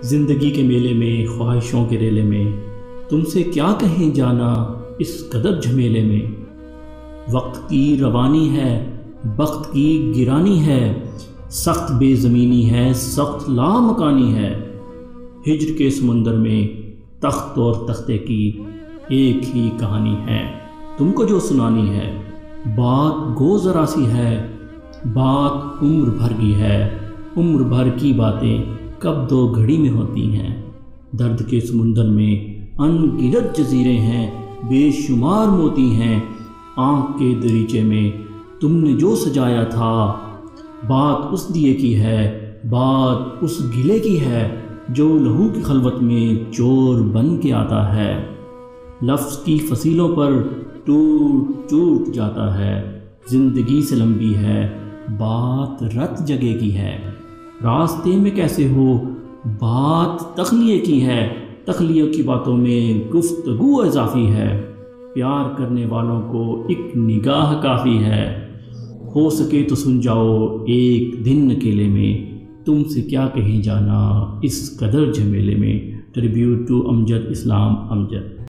زندگی کے میلے میں، خواہشوں کے ریلے میں، تم سے کیا کہیں جانا اس قدر جھمیلے میں۔ وقت کی روانی ہے، بخت کی گرانی ہے، سخت بے زمینی ہے، سخت لامکانی ہے۔ ہجر کے سمندر میں تخت اور تختے کی ایک ہی کہانی ہے، تم کو جو سنانی ہے۔ بات گو ذرا سی ہے، بات عمر بھر کی ہے، عمر بھر کی باتیں کب دو گھڑی میں ہوتی ہیں۔ درد کے سمندر میں ان گنت جزیرے ہیں، بے شمار موتی ہیں۔ آنکھ کے دریچے میں تم نے جو سجایا تھا، بات اس دیے کی ہے، بات اس گلے کی ہے جو لہو کی خلوت میں چور بن کے آتا ہے۔ لفظ کی فصیلوں پر ٹوٹ ٹوٹ جاتا ہے، زندگی سے لمبی ہے، بات رت جگہ کی ہے۔ راستے میں کیسے ہو، بات تخلیے کی ہے، تخلیے کی باتوں میں گفتگو اضافی ہے۔ پیار کرنے والوں کو ایک نگاہ کافی ہے، ہو سکے تو سن جاؤ ایک دن اکیلے میں، تم سے کیا کہیں جانا اس قدر جھمیلے میں۔ Tribute to Amjad Islam Amjad.